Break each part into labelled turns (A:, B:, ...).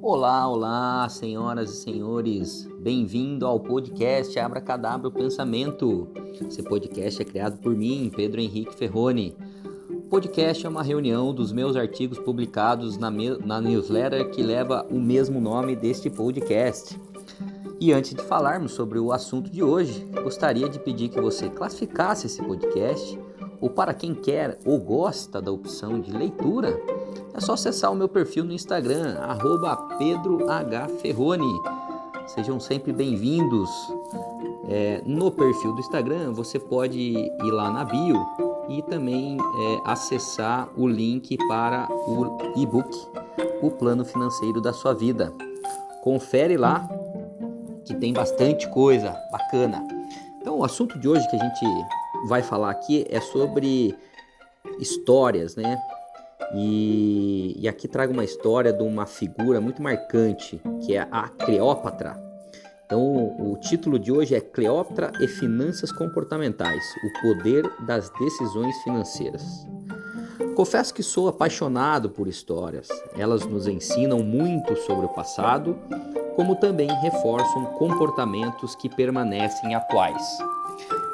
A: Olá, olá, senhoras e senhores, bem-vindo ao podcast Abracadabra o Pensamento. Esse podcast é criado por mim, Pedro Henrique Ferroni. O podcast é uma reunião dos meus artigos publicados na newsletter que leva o mesmo nome deste podcast. E antes de falarmos sobre o assunto de hoje, gostaria de pedir que você classificasse esse podcast, ou para quem quer ou gosta da opção de leitura, é só acessar o meu perfil no Instagram, @PedroHFerroni. Sejam sempre bem-vindos. No perfil do Instagram, você pode ir lá na bio e também acessar o link para o e-book, O Plano Financeiro da Sua Vida. Confere lá, que tem bastante coisa bacana. Então, o assunto de hoje que a gente vai falar aqui é sobre histórias, né? E aqui trago uma história de uma figura muito marcante, que é a Cleópatra. Então, o título de hoje é Cleópatra e Finanças Comportamentais, o poder das decisões financeiras. Confesso que sou apaixonado por histórias. Elas nos ensinam muito sobre o passado, como também reforçam comportamentos que permanecem atuais.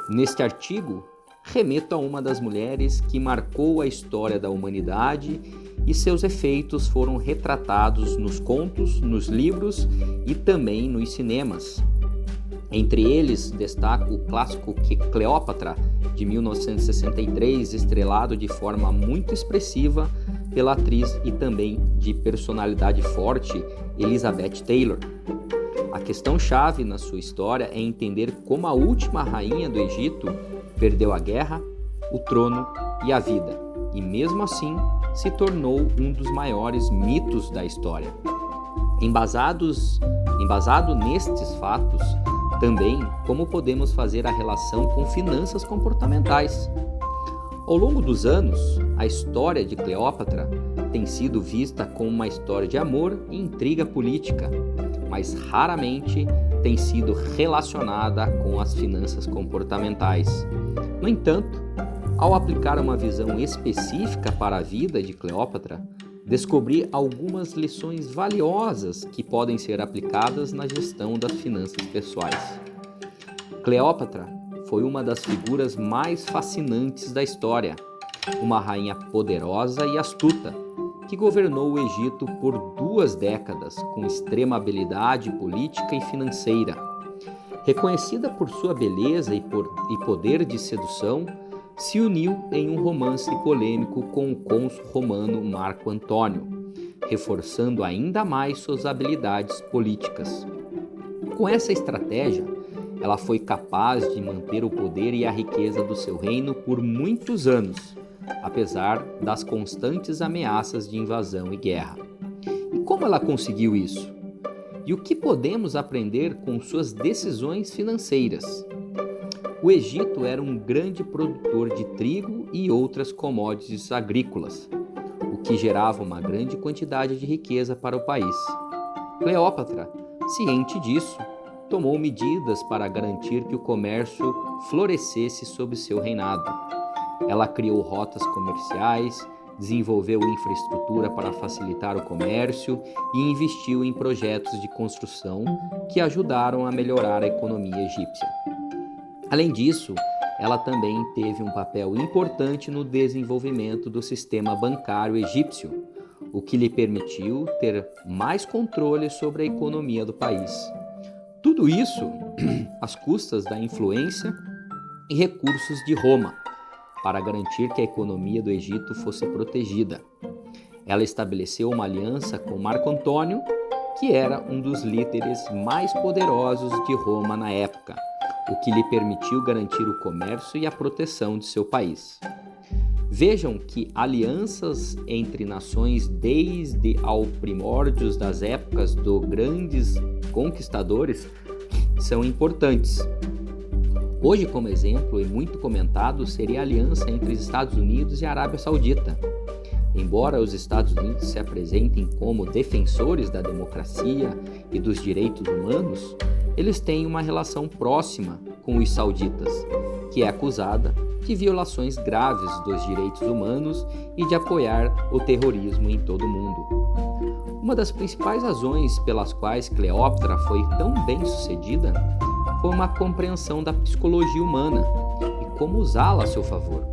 A: Neste artigo, remeto a uma das mulheres que marcou a história da humanidade e seus efeitos foram retratados nos contos, nos livros e também nos cinemas. Entre eles, destaco o clássico Cleópatra, de 1963, estrelado de forma muito expressiva pela atriz e também de personalidade forte Elizabeth Taylor. A questão-chave na sua história é entender como a última rainha do Egito perdeu a guerra, o trono e a vida, e mesmo assim se tornou um dos maiores mitos da história. Embasado nestes fatos, também como podemos fazer a relação com finanças comportamentais. Ao longo dos anos, a história de Cleópatra tem sido vista como uma história de amor e intriga política, mas raramente tem sido relacionada com as finanças comportamentais. No entanto, ao aplicar uma visão específica para a vida de Cleópatra, descobri algumas lições valiosas que podem ser aplicadas na gestão das finanças pessoais. Cleópatra foi uma das figuras mais fascinantes da história, uma rainha poderosa e astuta, que governou o Egito por 2 décadas com extrema habilidade política e financeira. Reconhecida por sua beleza e poder de sedução, se uniu em um romance polêmico com o cônsul romano Marco Antônio, reforçando ainda mais suas habilidades políticas. Com essa estratégia, ela foi capaz de manter o poder e a riqueza do seu reino por muitos anos, apesar das constantes ameaças de invasão e guerra. E como ela conseguiu isso? E o que podemos aprender com suas decisões financeiras? O Egito era um grande produtor de trigo e outras commodities agrícolas, o que gerava uma grande quantidade de riqueza para o país. Cleópatra, ciente disso, tomou medidas para garantir que o comércio florescesse sob seu reinado. Ela criou rotas comerciais, desenvolveu infraestrutura para facilitar o comércio e investiu em projetos de construção que ajudaram a melhorar a economia egípcia. Além disso, ela também teve um papel importante no desenvolvimento do sistema bancário egípcio, o que lhe permitiu ter mais controle sobre a economia do país. Tudo isso às custas da influência e recursos de Roma, para garantir que a economia do Egito fosse protegida. Ela estabeleceu uma aliança com Marco Antônio, que era um dos líderes mais poderosos de Roma na época, o que lhe permitiu garantir o comércio e a proteção de seu país. Vejam que alianças entre nações desde ao primórdios das épocas dos grandes conquistadores são importantes. Hoje, como exemplo e muito comentado, seria a aliança entre os Estados Unidos e a Arábia Saudita. Embora os Estados Unidos se apresentem como defensores da democracia e dos direitos humanos, eles têm uma relação próxima com os sauditas, que é acusada de violações graves dos direitos humanos e de apoiar o terrorismo em todo o mundo. Uma das principais razões pelas quais Cleópatra foi tão bem sucedida foi uma compreensão da psicologia humana e como usá-la a seu favor.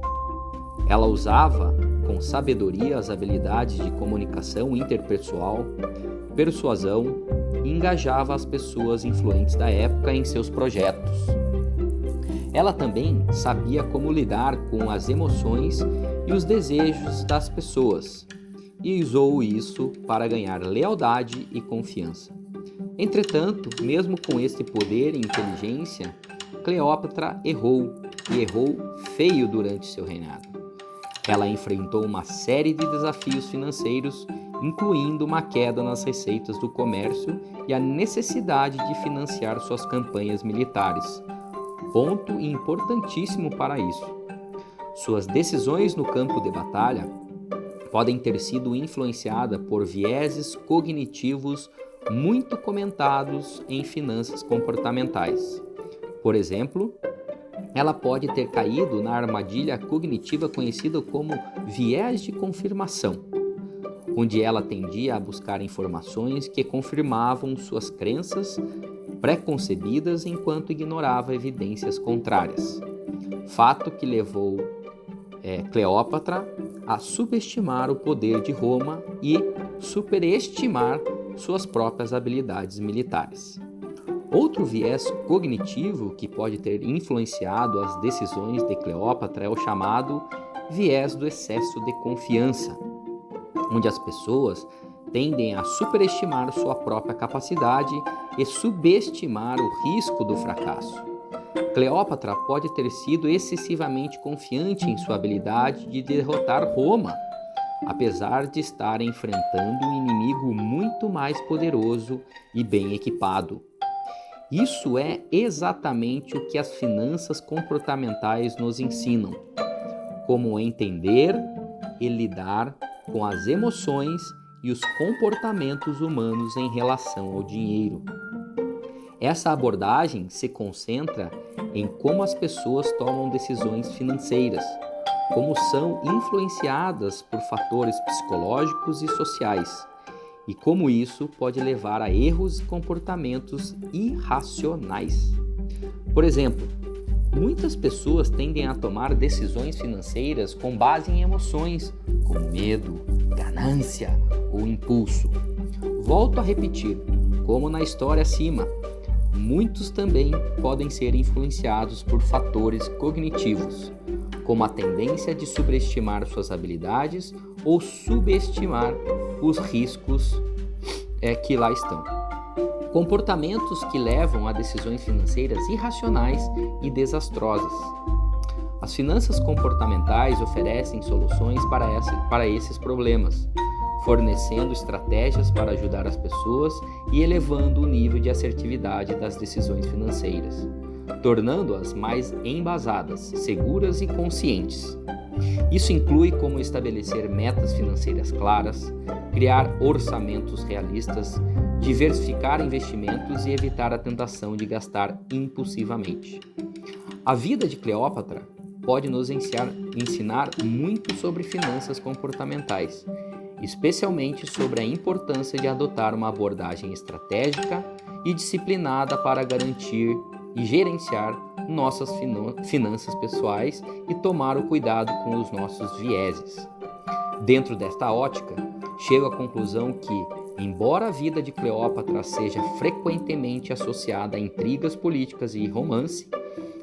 A: Ela usava com sabedoria as habilidades de comunicação interpessoal, persuasão e engajava as pessoas influentes da época em seus projetos. Ela também sabia como lidar com as emoções e os desejos das pessoas e usou isso para ganhar lealdade e confiança. Entretanto, mesmo com este poder e inteligência, Cleópatra errou e errou feio durante seu reinado. Ela enfrentou uma série de desafios financeiros, incluindo uma queda nas receitas do comércio e a necessidade de financiar suas campanhas militares. Ponto importantíssimo para isso. Suas decisões no campo de batalha podem ter sido influenciadas por vieses cognitivos muito comentados em finanças comportamentais. Por exemplo, ela pode ter caído na armadilha cognitiva conhecida como viés de confirmação, onde ela tendia a buscar informações que confirmavam suas crenças preconcebidas enquanto ignorava evidências contrárias. Fato que levou Cleópatra a subestimar o poder de Roma e superestimar suas próprias habilidades militares. Outro viés cognitivo que pode ter influenciado as decisões de Cleópatra é o chamado viés do excesso de confiança, onde as pessoas tendem a superestimar sua própria capacidade e subestimar o risco do fracasso. Cleópatra pode ter sido excessivamente confiante em sua habilidade de derrotar Roma, apesar de estar enfrentando um inimigo muito mais poderoso e bem equipado. Isso é exatamente o que as finanças comportamentais nos ensinam: como entender e lidar com as emoções e os comportamentos humanos em relação ao dinheiro. Essa abordagem se concentra em como as pessoas tomam decisões financeiras, como são influenciadas por fatores psicológicos e sociais, e como isso pode levar a erros e comportamentos irracionais. Por exemplo, muitas pessoas tendem a tomar decisões financeiras com base em emoções, como medo, ganância ou impulso. Volto a repetir, como na história acima, muitos também podem ser influenciados por fatores cognitivos, como a tendência de subestimar suas habilidades ou subestimar os riscos que lá estão. Comportamentos que levam a decisões financeiras irracionais e desastrosas. As finanças comportamentais oferecem soluções para esses problemas, fornecendo estratégias para ajudar as pessoas e elevando o nível de assertividade das decisões financeiras, tornando-as mais embasadas, seguras e conscientes. Isso inclui como estabelecer metas financeiras claras, criar orçamentos realistas, diversificar investimentos e evitar a tentação de gastar impulsivamente. A vida de Cleópatra pode nos ensinar muito sobre finanças comportamentais, especialmente sobre a importância de adotar uma abordagem estratégica e disciplinada para garantir e gerenciar nossas finanças pessoais e tomar o cuidado com os nossos vieses. Dentro desta ótica, chego à conclusão que, embora a vida de Cleópatra seja frequentemente associada a intrigas políticas e romance,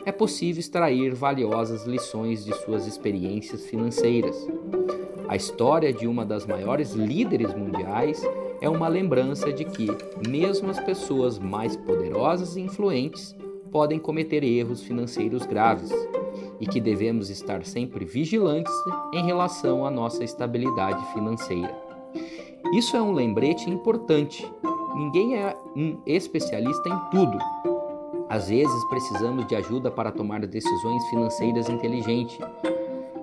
A: é possível extrair valiosas lições de suas experiências financeiras. A história de uma das maiores líderes mundiais é uma lembrança de que, mesmo as pessoas mais poderosas e influentes podem cometer erros financeiros graves e que devemos estar sempre vigilantes em relação à nossa estabilidade financeira. Isso é um lembrete importante. Ninguém é um especialista em tudo. Às vezes precisamos de ajuda para tomar decisões financeiras inteligentes.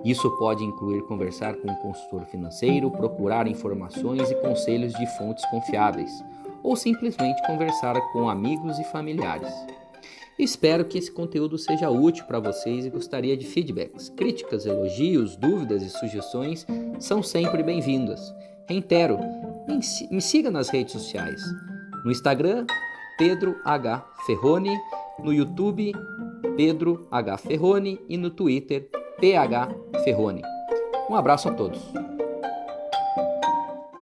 A: Isso pode incluir conversar com um consultor financeiro, procurar informações e conselhos de fontes confiáveis, ou simplesmente conversar com amigos e familiares. Espero que esse conteúdo seja útil para vocês e gostaria de feedbacks. Críticas, elogios, dúvidas e sugestões são sempre bem-vindas. Reitero, me siga nas redes sociais. No Instagram, Pedro H. Ferroni, no YouTube, Pedro H. Ferroni e no Twitter, PH Ferroni. Um abraço a todos.